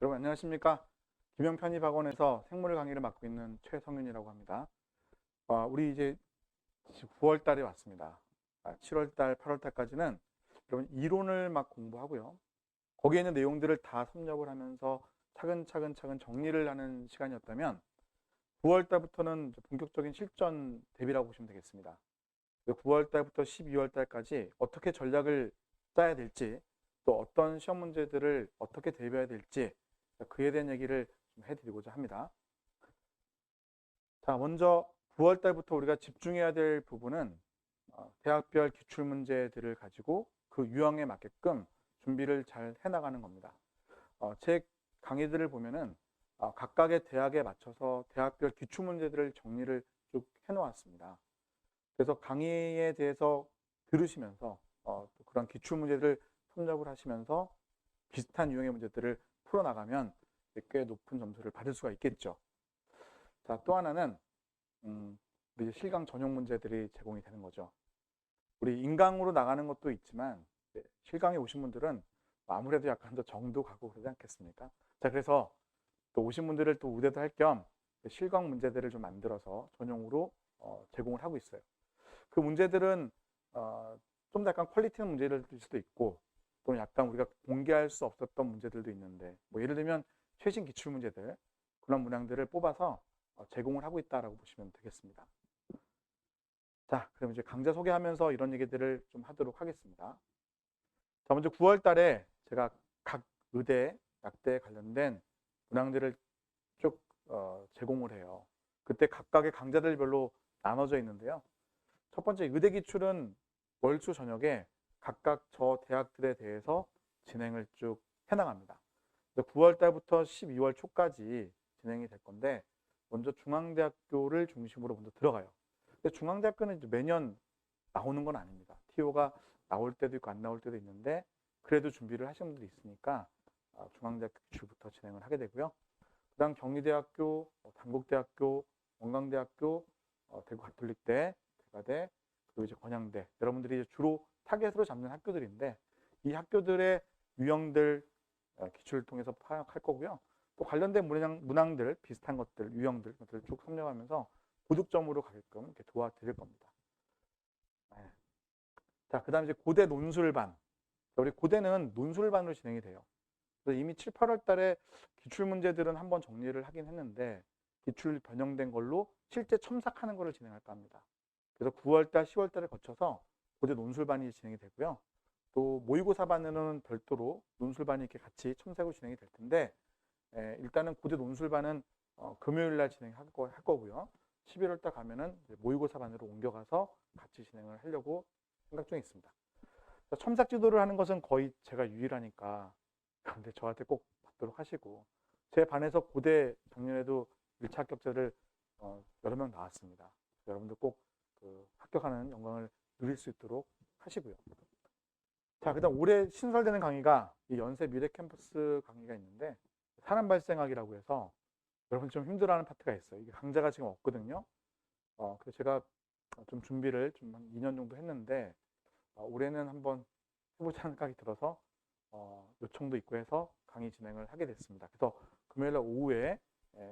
여러분 안녕하십니까? 김영편입학원에서 생물 강의를 맡고 있는 최성윤이라고 합니다. 우리 이제 9월 달에 왔습니다. 7월 달, 8월 달까지는 여러분 이론을 막 공부하고요. 거기에 있는 내용들을 다 섭렵을 하면서 차근차근 정리를 하는 시간이었다면 9월 달부터는 본격적인 실전 대비라고 보시면 되겠습니다. 9월 달부터 12월 달까지 어떻게 전략을 짜야 될지, 또 어떤 시험 문제들을 어떻게 대비해야 될지 그에 대한 얘기를 좀 해드리고자 합니다. 자, 먼저 9월 달부터 우리가 집중해야 될 부분은 대학별 기출 문제들을 가지고 그 유형에 맞게끔 준비를 잘 해나가는 겁니다. 제 강의들을 보면은 각각의 대학에 맞춰서 대학별 기출 문제들을 정리를 쭉 해놓았습니다. 그래서 강의에 대해서 들으시면서 그런 기출 문제들을 섭렵을 하시면서 비슷한 유형의 문제들을 풀어나가면 꽤 높은 점수를 받을 수가 있겠죠. 자, 또 하나는 이제 실강 전용 문제들이 제공이 되는 거죠. 우리 인강으로 나가는 것도 있지만 실강에 오신 분들은 아무래도 약간 더 정도 가고 그러지 않겠습니까? 자, 그래서 또 오신 분들을 또 우대도 할 겸 실강 문제들을 좀 만들어서 전용으로 제공을 하고 있어요. 그 문제들은 좀 더 약간 퀄리티 있는 문제들 수도 있고, 또는 약간 우리가 공개할 수 없었던 문제들도 있는데, 뭐 예를 들면 최신 기출 문제들, 그런 문항들을 뽑아서 제공을 하고 있다라고 보시면 되겠습니다. 자, 그럼 이제 강좌 소개하면서 이런 얘기들을 좀 하도록 하겠습니다. 자, 먼저 9월 달에 제가 각 의대, 약대에 관련된 문항들을 쭉 제공을 해요. 그때 각각의 강좌들별로 나눠져 있는데요. 첫 번째 의대 기출은 월수 저녁에 각각 저 대학들에 대해서 진행을 쭉 해나갑니다. 9월 달부터 12월 초까지 진행이 될 건데, 먼저 중앙대학교를 중심으로 먼저 들어가요. 근데 중앙대학교는 이제 매년 나오는 건 아닙니다. TO가 나올 때도 있고 안 나올 때도 있는데, 그래도 준비를 하시는 분들이 있으니까 중앙대학교 기출부터 진행을 하게 되고요. 그다음 경희대학교, 단국대학교, 원광대학교, 대구 가톨릭대, 대가대, 그리고 이제 건양대, 여러분들이 이제 주로 타겟으로 잡는 학교들인데, 이 학교들의 유형들 기출을 통해서 파악할 거고요. 또 관련된 문항들, 비슷한 것들, 유형들, 것들을 쭉 섭렵하면서 고득점으로 가게끔 이렇게 도와드릴 겁니다. 네. 자, 그 다음 이제 고대 논술반. 우리 고대는 논술반으로 진행이 돼요. 그래서 이미 7, 8월 달에 기출 문제들은 한번 정리를 하긴 했는데, 기출 변형된 걸로 실제 첨삭하는 것을 진행할까 합니다. 그래서 9월 달, 10월 달에 거쳐서 고대 논술반이 진행이 되고요. 또 모의고사반에는 별도로 논술반이 이렇게 같이 첨삭으로 진행이 될 텐데, 일단은 고대 논술반은 금요일 날 진행할 거고요. 11월 달 가면은 모의고사반으로 옮겨가서 같이 진행을 하려고 생각 중에 있습니다. 첨삭 지도를 하는 것은 거의 제가 유일하니까 근데 저한테 꼭 받도록 하시고, 제 반에서 고대 작년에도 1차 합격자를 여러 명 나왔습니다. 여러분들 꼭 그 합격하는 영광을 누릴 수 있도록 하시고요. 자, 그다음 올해 신설되는 강의가 이 연세 미래 캠퍼스 강의가 있는데, 사람 발생학이라고 해서 여러분 좀 힘들어하는 파트가 있어요. 이게 강좌가 지금 없거든요. 그래서 제가 좀 준비를 좀 한 2년 정도 했는데, 올해는 한번 해보자는 생각이 들어서 요청도 있고 해서 강의 진행을 하게 됐습니다. 그래서 금요일날 오후에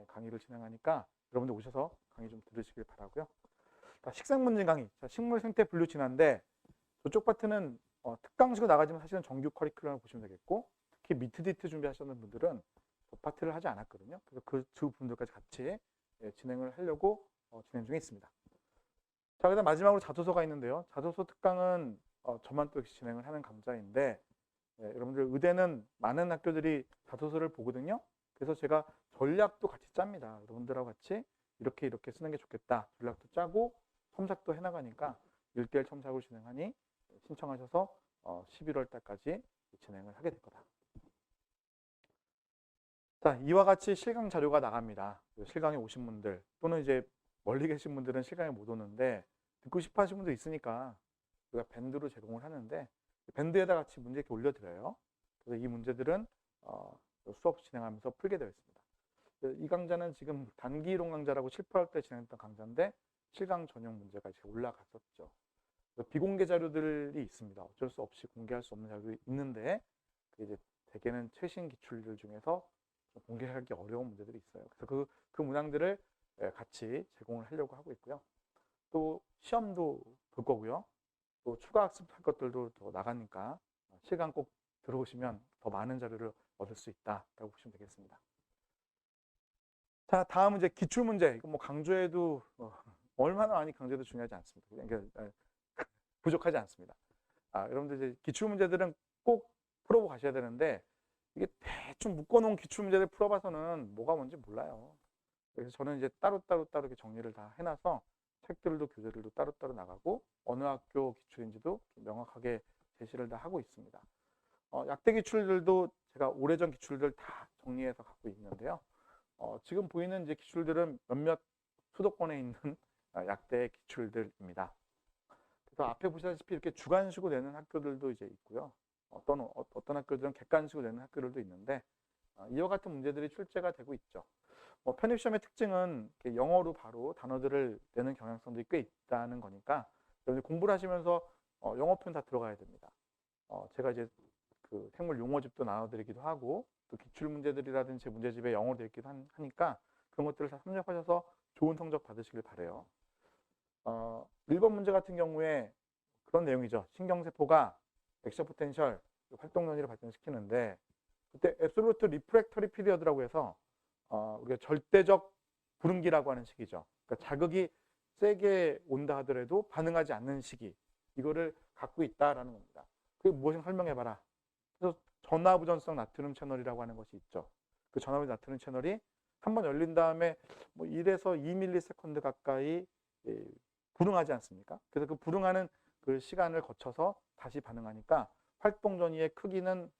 강의를 진행하니까 여러분들 오셔서 강의 좀 들으시길 바라고요. 식생문제 강의, 식물 생태 분류 진화인데, 저쪽 파트는 특강식으로 나가지만 사실은 정규 커리큘럼을 보시면 되겠고, 특히 미트디트 준비하시는 분들은 저 파트를 하지 않았거든요. 그래서 그 두 분들까지 같이 진행을 하려고 진행 중에 있습니다. 자, 그다음 마지막으로 자소서가 있는데요. 자소서 특강은 저만 또 진행을 하는 강좌인데, 여러분들 의대는 많은 학교들이 자소서를 보거든요. 그래서 제가 전략도 같이 짭니다. 여러분들하고 같이 이렇게 쓰는 게 좋겠다. 전략도 짜고 첨삭도 해나가니까 1대1 첨삭으로 진행하니 신청하셔서 11월 달까지 진행을 하게 될 거다. 자, 이와 같이 실강 자료가 나갑니다. 실강에 오신 분들 또는 이제 멀리 계신 분들은 실강에 못 오는데 듣고 싶어 하시는 분도 있으니까 우리가 밴드로 제공을 하는데, 밴드에다 같이 문제 이렇게 올려드려요. 그래서 이 문제들은 수업 진행하면서 풀게 되어 있습니다. 이 강좌는 지금 단기 이론 강좌라고 7, 8월 때 진행했던 강좌인데, 실강 전용 문제가 이제 올라갔었죠. 비공개 자료들이 있습니다. 어쩔 수 없이 공개할 수 없는 자료들이 있는데, 이제 대개는 최신 기출들 중에서 공개하기 어려운 문제들이 있어요. 그래서 그 문항들을 같이 제공을 하려고 하고 있고요. 또 시험도 볼 거고요. 또 추가 학습할 것들도 더 나가니까 시간 꼭 들어오시면 더 많은 자료를 얻을 수 있다라고 보시면 되겠습니다. 자, 다음은 이제 기출 문제. 이거 뭐 강조해도 얼마나 많이 강조해도 중요하지 않습니다. 그러니까 부족하지 않습니다. 여러분들 이제 기출 문제들은 꼭 풀어보고 가셔야 되는데 이게 대충 묶어놓은 기출 문제를 풀어봐서는 뭐가 뭔지 몰라요. 그래서 저는 이제 따로따로 이렇게 정리를 다 해놔서 책들도 교재들도 따로따로 나가고 어느 학교 기출인지도 좀 명확하게 제시를 다 하고 있습니다. 약대 기출들도 제가 오래전 기출들 다 정리해서 갖고 있는데요. 지금 보이는 이제 기출들은 몇몇 수도권에 있는 약대 기출들입니다. 그래서 앞에 보시다시피 이렇게 주관식으로 내는 학교들도 이제 있고요. 어떤 학교들은 객관식으로 내는 학교들도 있는데 이와 같은 문제들이 출제가 되고 있죠. 편입시험의 특징은 영어로 바로 단어들을 내는 경향성들이 꽤 있다는 거니까 여러분들 공부를 하시면서 영어 표현 다 들어가야 됩니다. 제가 이제 그 생물 용어집도 나눠드리기도 하고 또 기출 문제들이라든지 문제집에 영어로 되어 있기도 하니까 그런 것들을 다 섭렵하셔서 좋은 성적 받으시길 바래요. 1번 문제 같은 경우에 그런 내용이죠. 신경세포가 액션 포텐셜 활동 논리를 발전시키는데 그때 앱솔루트 리프랙터리 피리어드라고 해서 우리가 절대적 불응기라고 하는 시기죠. 그러니까 자극이 세게 온다 하더라도 반응하지 않는 시기, 이거를 갖고 있다라는 겁니다. 그게 무엇인가 설명해봐라. 그래서 전하부전성 나트륨 채널이라고 하는 것이 있죠. 그 전하부전 나트륨 채널이 한번 열린 다음에 뭐 1에서 2ms 가까이 불응하지 않습니까? 그래서 그 불응하는 그 시간을 거쳐서 다시 반응하니까 활동 전이의 크기는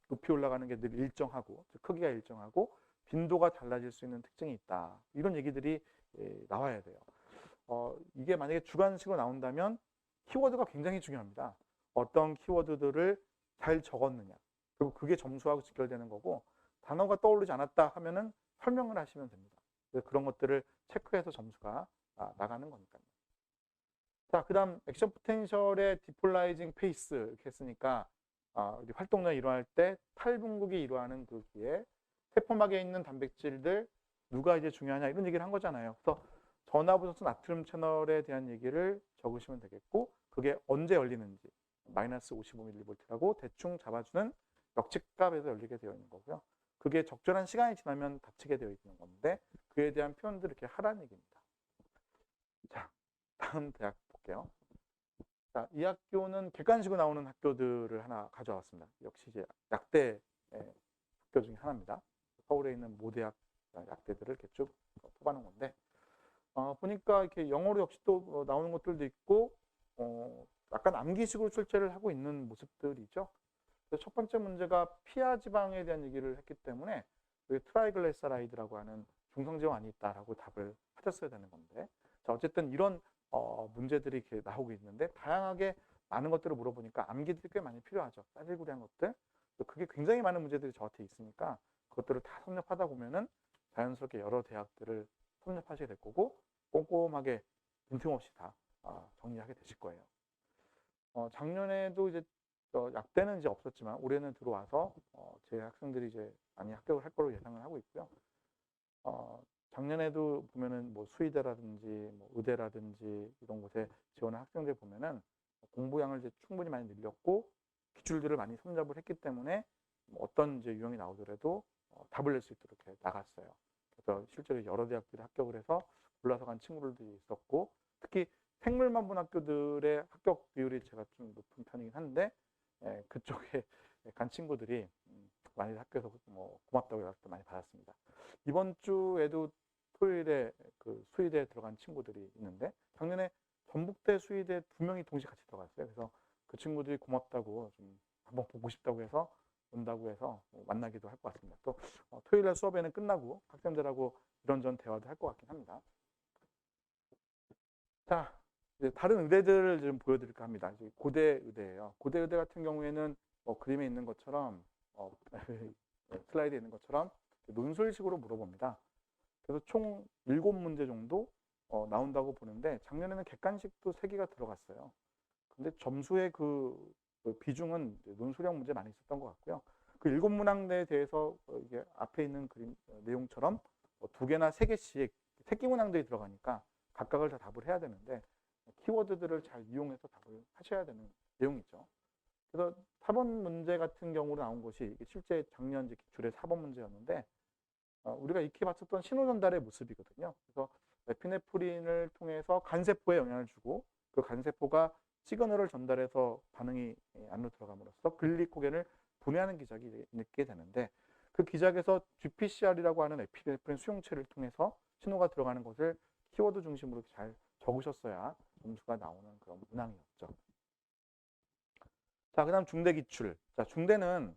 높이 올라가는 게 늘 일정하고, 크기가 일정하고 빈도가 달라질 수 있는 특징이 있다. 이런 얘기들이 나와야 돼요. 이게 만약에 주관식으로 나온다면 키워드가 굉장히 중요합니다. 어떤 키워드들을 잘 적었느냐. 그리고 그게 점수하고 직결되는 거고 단어가 떠오르지 않았다 하면은 설명을 하시면 됩니다. 그래서 그런 것들을 체크해서 점수가 나가는 거니까요. 자, 그 다음 액션 포텐셜의 디폴라이징 페이스 이렇게 했으니까 활동량이 일어날 때 탈분국이 일어나는 그 기에 세포막에 있는 단백질들 누가 이제 중요하냐 이런 얘기를 한 거잖아요. 그래서 전하부전성 나트륨 채널에 대한 얘기를 적으시면 되겠고 그게 언제 열리는지 마이너스 55mV라고 대충 잡아주는 역측값에서 열리게 되어 있는 거고요. 그게 적절한 시간이 지나면 닫히게 되어 있는 건데 그에 대한 표현들을 이렇게 하라는 얘기입니다. 자, 다음 대학 볼게요. 자, 이 학교는 객관식으로 나오는 학교들을 하나 가져왔습니다. 역시 이제 약대 학교 중에 하나입니다. 서울에 있는 모대학 약대들을 이렇게 쭉 뽑아놓은 건데 보니까 이렇게 영어로 역시 또 나오는 것들도 있고 약간 암기식으로 출제를 하고 있는 모습들이죠. 그래서 첫 번째 문제가 피하 지방에 대한 얘기를 했기 때문에 트라이글레사라이드라고 하는 중성지방이 있다라고 답을 하셨어야 되는 건데 자, 어쨌든 이런 문제들이 이렇게 나오고 있는데 다양하게 많은 것들을 물어보니까 암기들이 꽤 많이 필요하죠. 싸질구리한 것들. 그게 굉장히 많은 문제들이 저한테 있으니까 그것들을 다 섭렵하다 보면은 자연스럽게 여러 대학들을 섭렵하시게 될 거고 꼼꼼하게 빈틈없이 다 정리하게 되실 거예요. 작년에도 이제 약대는 이제 없었지만 올해는 들어와서 제 학생들이 이제 많이 합격을 할 거로 예상을 하고 있고요. 작년에도 보면은 뭐 수의대라든지 뭐 의대라든지 이런 곳에 지원한 학생들 보면은 공부량을 이제 충분히 많이 늘렸고 기출들을 많이 섭렵을 했기 때문에 뭐 어떤 이제 유형이 나오더라도 답을 낼 수 있도록 이렇게 나갔어요. 그래서 실제로 여러 대학들이 합격을 해서 올라서 간 친구들도 있었고 특히 생물만본 학교들의 합격 비율이 제가 좀 높은 편이긴 한데 그쪽에 간 친구들이 많이 학교에서 뭐 고맙다고 연락도 많이 받았습니다. 이번 주에도 토요일에 그 수의대에 들어간 친구들이 있는데 작년에 전북대 수의대 2명이 동시에 같이 들어갔어요. 그래서 그 친구들이 고맙다고 좀 한번 보고 싶다고 해서 온다고 해서 만나기도 할 것 같습니다. 또 토요일날 수업에는 끝나고 학생들하고 이런저런 대화도 할 것 같긴 합니다. 자, 이제 다른 의대들을 좀 보여드릴까 합니다. 이제 고대 의대예요. 고대 의대 같은 경우에는 그림에 있는 것처럼 슬라이드에 있는 것처럼 논술식으로 물어봅니다. 그래서 총 7문제 정도 나온다고 보는데 작년에는 객관식도 3개가 들어갔어요. 근데 점수의 그 비중은 논술형 문제 많이 있었던 것 같고요. 그 7문항대에 대해서 이게 앞에 있는 그림 내용처럼 2개나 3개씩 새끼 문항들이 들어가니까 각각을 다 답을 해야 되는데 키워드들을 잘 이용해서 답을 하셔야 되는 내용이죠. 그래서 4번 문제 같은 경우로 나온 것이 실제 작년 기출의 4번 문제였는데 우리가 익히 봤었던 신호전달의 모습이거든요. 그래서 에피네프린을 통해서 간세포에 영향을 주고 그 간세포가 시그널을 전달해서 반응이 안으로 들어감으로써 글리코겐을 분해하는 기작이 있게 되는데 그 기작에서 GPCR이라고 하는 에피네프린 수용체를 통해서 신호가 들어가는 것을 키워드 중심으로 잘 적으셨어야 점수가 나오는 그런 문항이었죠. 자, 그다음 중대 기출. 자, 중대는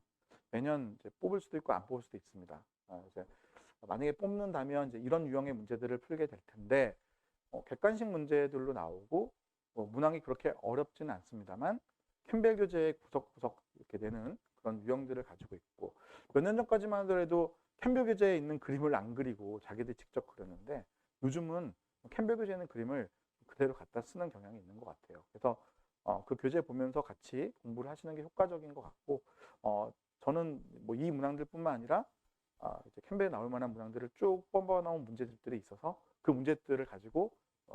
매년 이제 뽑을 수도 있고 안 뽑을 수도 있습니다. 이제 만약에 뽑는다면 이제 이런 유형의 문제들을 풀게 될 텐데 객관식 문제들로 나오고 문항이 그렇게 어렵지는 않습니다만 캠벨 교재의 구석구석 이렇게 되는 그런 유형들을 가지고 있고 몇 년 전까지만 하더라도 캠벨 교재에 있는 그림을 안 그리고 자기들이 직접 그렸는데 요즘은 캠벨 교재에 있는 그림을 그대로 갖다 쓰는 경향이 있는 것 같아요. 그래서 그 교재 보면서 같이 공부를 하시는 게 효과적인 것 같고 저는 뭐 이 문항들뿐만 아니라 이제 캠벨에 나올 만한 문항들을 쭉 뽑아놓은 문제집들이 있어서 그 문제들을 가지고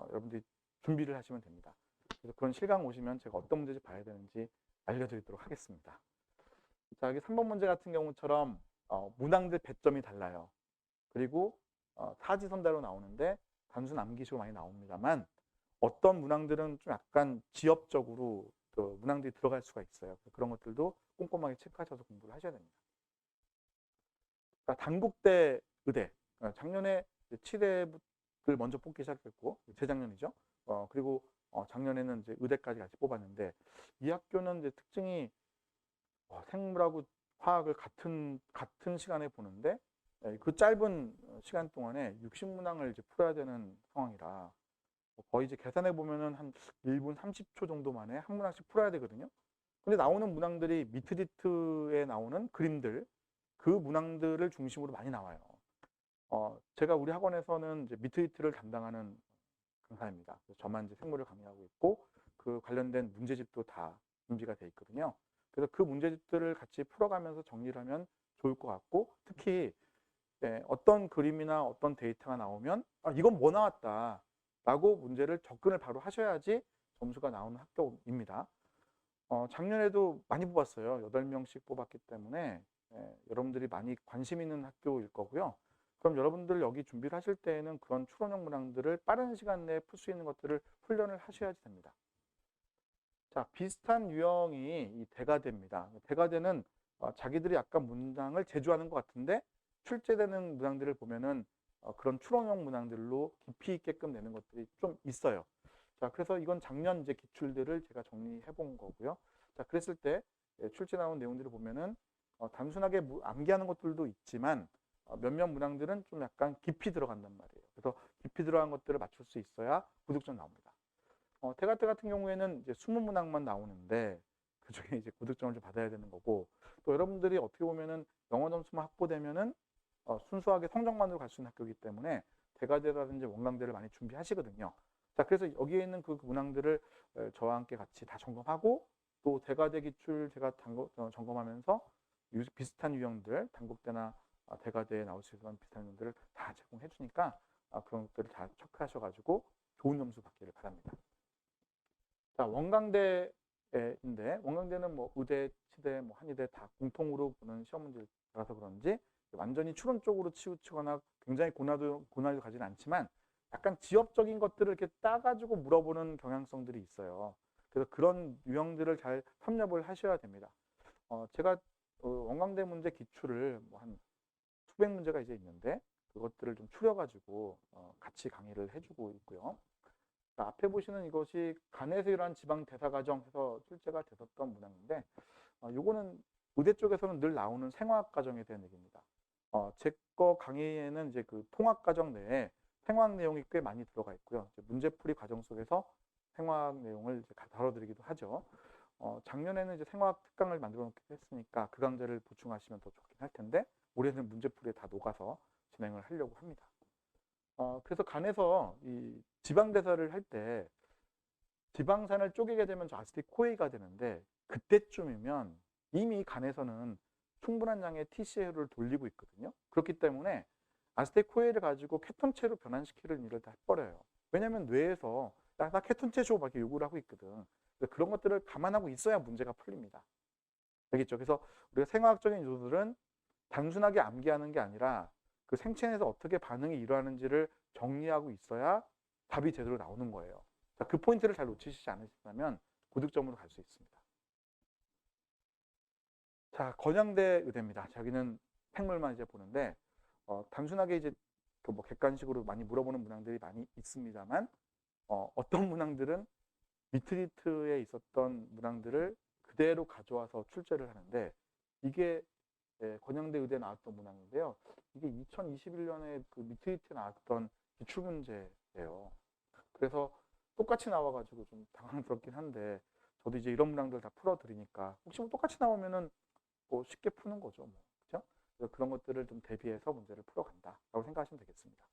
여러분들이 준비를 하시면 됩니다. 그래서 그런 실강 오시면 제가 어떤 문제집 봐야 되는지 알려드리도록 하겠습니다. 자, 여기 3번 문제 같은 경우처럼 문항들 배점이 달라요. 그리고 사지선다로 나오는데 단순 암기식으로 많이 나옵니다만 어떤 문항들은 좀 약간 지엽적으로 또 문항들이 들어갈 수가 있어요. 그런 것들도 꼼꼼하게 체크하셔서 공부를 하셔야 됩니다. 자, 단국대 의대. 작년에 치대를 먼저 뽑기 시작했고 재작년이죠. 그리고 작년에는 이제 의대까지 같이 뽑았는데 이 학교는 이제 특징이 생물하고 화학을 같은 시간에 보는데 그 짧은 시간 동안에 60문항을 이제 풀어야 되는 상황이라 거의 이제 계산해 보면은 한 1분 30초 정도 만에 한 문항씩 풀어야 되거든요. 근데 나오는 문항들이 미트디트에 나오는 그림들 그 문항들을 중심으로 많이 나와요. 제가 우리 학원에서는 이제 미트디트를 담당하는 강사입니다. 그래서 저만 이제 생물을 강의하고 있고 그 관련된 문제집도 다 준비가 돼 있거든요. 그래서 그 문제집들을 같이 풀어가면서 정리를 하면 좋을 것 같고 특히 어떤 그림이나 어떤 데이터가 나오면 이건 뭐 나왔다 라고 문제를 접근을 바로 하셔야지 점수가 나오는 학교입니다. 작년에도 많이 뽑았어요. 8명씩 뽑았기 때문에 여러분들이 많이 관심 있는 학교일 거고요. 그럼 여러분들 여기 준비를 하실 때에는 그런 추론형 문항들을 빠른 시간 내에 풀 수 있는 것들을 훈련을 하셔야지 됩니다. 자, 비슷한 유형이 이 대가대입니다. 대가대는 자기들이 약간 문항을 제조하는 것 같은데 출제되는 문항들을 보면은 그런 추론형 문항들로 깊이 있게끔 내는 것들이 좀 있어요. 자, 그래서 이건 작년 이제 기출들을 제가 정리해 본 거고요. 자, 그랬을 때 출제 나온 내용들을 보면은 단순하게 암기하는 것들도 있지만 몇몇 문항들은 좀 약간 깊이 들어간단 말이에요. 그래서 깊이 들어간 것들을 맞출 수 있어야 고득점 나옵니다. 대가대 같은 경우에는 이제 20문항만 나오는데 그중에 이제 고득점을 좀 받아야 되는 거고 또 여러분들이 어떻게 보면은 영어 점수만 확보되면은 순수하게 성적만으로 갈 수 있는 학교이기 때문에 대가대라든지 원광대를 많이 준비하시거든요. 자, 그래서 여기에 있는 그 문항들을 저와 함께 같이 다 점검하고 또 대가대 기출 제가 점검하면서 비슷한 유형들 단국대나 대가대에 나올 수 있는 비슷한 유형들을 다 제공해 주니까 그런 것들을 다 체크하셔가지고 좋은 점수 받기를 바랍니다. 자, 원광대인데 원광대는 뭐 의대, 치대, 뭐 한의대 다 공통으로 보는 시험 문제라서 그런지 완전히 추론 쪽으로 치우치거나 굉장히 고난이도 가지는 않지만 약간 지엽적인 것들을 이렇게 따가지고 물어보는 경향성들이 있어요. 그래서 그런 유형들을 잘 섭렵을 하셔야 됩니다. 제가 원광대 문제 기출을 뭐 한 수백 문제가 이제 있는데 그것들을 좀 추려가지고 같이 강의를 해주고 있고요. 자, 앞에 보시는 이것이 간에서 일어난 지방 대사 과정에서 출제가 됐었던 문항인데 요거는 의대 쪽에서는 늘 나오는 생화학 과정에 대한 얘기입니다. 제 거 강의에는 이제 그 통합 과정 내에 생화학 내용이 꽤 많이 들어가 있고요. 이제 문제풀이 과정 속에서 생화학 내용을 이제 다뤄드리기도 하죠. 작년에는 이제 생화학 특강을 만들어 놓기도 했으니까 그 강좌를 보충하시면 더 좋긴 할 텐데 올해는 문제풀이에 다 녹아서 진행을 하려고 합니다. 그래서 간에서 이 지방 대사를 할 때 지방산을 쪼개게 되면 저 아세틸 코에이가 되는데 그때쯤이면 이미 간에서는 충분한 양의 TCA를 돌리고 있거든요. 그렇기 때문에 아세틸코에를 가지고 케톤체로 변환시키는 일을 다 해버려요. 왜냐하면 뇌에서 나 케톤체 줘 막 이렇게 요구를 하고 있거든. 그런 것들을 감안하고 있어야 문제가 풀립니다. 알겠죠? 그래서 우리가 생화학적인 요소들은 단순하게 암기하는 게 아니라 그 생체 내에서 어떻게 반응이 일어나는지를 정리하고 있어야 답이 제대로 나오는 거예요. 자, 그 포인트를 잘 놓치시지 않으신다면 고득점으로 갈 수 있습니다. 자, 건양대 의대입니다. 여기는 생물만 이제 보는데 단순하게 이제 그 뭐 객관식으로 많이 물어보는 문항들이 많이 있습니다만 어떤 문항들은 미트리트에 있었던 문항들을 그대로 가져와서 출제를 하는데 이게 건양대 의대에 나왔던 문항인데요. 이게 2021년에 그 미트리트에 나왔던 기출문제예요. 그래서 똑같이 나와가지고 좀 당황스럽긴 한데 저도 이제 이런 문항들 다 풀어드리니까 혹시 뭐 똑같이 나오면은 뭐 쉽게 푸는 거죠. 뭐. 그렇죠? 그래서 그런 것들을 좀 대비해서 문제를 풀어간다라고 생각하시면 되겠습니다.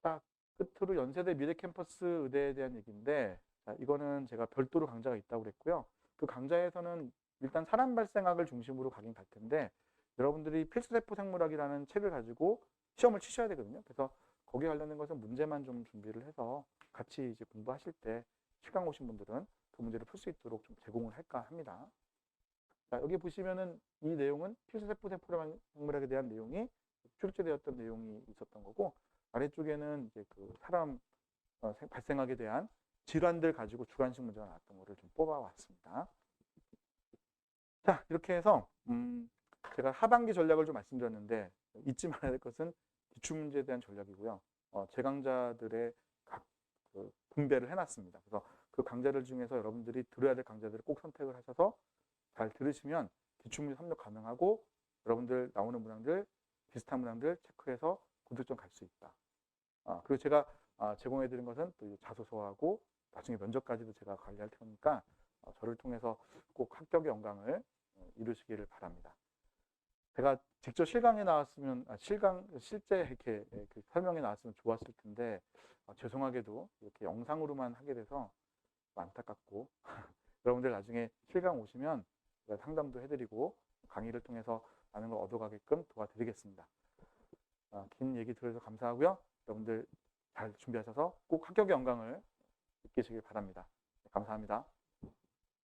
자, 끝으로 연세대 미래캠퍼스 의대에 대한 얘기인데 자, 이거는 제가 별도로 강좌가 있다고 그랬고요. 그 강좌에서는 일단 사람 발생학을 중심으로 가긴 갈 텐데 여러분들이 필수세포 생물학이라는 책을 가지고 시험을 치셔야 되거든요. 그래서 거기에 관련된 것은 문제만 좀 준비를 해서 같이 이제 공부하실 때 실강 오신 분들은 그 문제를 풀 수 있도록 좀 제공을 할까 합니다. 자, 여기 보시면은 이 내용은 필수세포 생물학에 대한 내용이 출제되었던 내용이 있었던 거고 아래쪽에는 이제 그 사람 발생학에 대한 질환들 가지고 주관식 문제가 나왔던 거를 좀 뽑아왔습니다. 자, 이렇게 해서 제가 하반기 전략을 좀 말씀드렸는데 잊지 말아야 될 것은 기출문제에 대한 전략이고요. 제 강좌들의 각 그 분배를 해놨습니다. 그래서 그 강좌들 중에서 여러분들이 들어야 될 강좌들을 꼭 선택을 하셔서 잘 들으시면 기출문제 섭렵 가능하고 여러분들 나오는 문항들 비슷한 문항들 체크해서 고득점 갈 수 있다. 그리고 제가 제공해드린 것은 또 자소서하고 나중에 면접까지도 제가 관리할 테니까 저를 통해서 꼭 합격의 영광을 이루시기를 바랍니다. 제가 직접 실강에 나왔으면 실제 이렇게 그 설명에 나왔으면 좋았을 텐데 죄송하게도 이렇게 영상으로만 하게 돼서 안타깝고 여러분들 나중에 실강 오시면 제가 상담도 해드리고 강의를 통해서 많은 걸 얻어가게끔 도와드리겠습니다. 긴 얘기 들어주셔서 감사하고요. 여러분들 잘 준비하셔서 꼭 합격의 영광을 느끼시길 바랍니다. 감사합니다.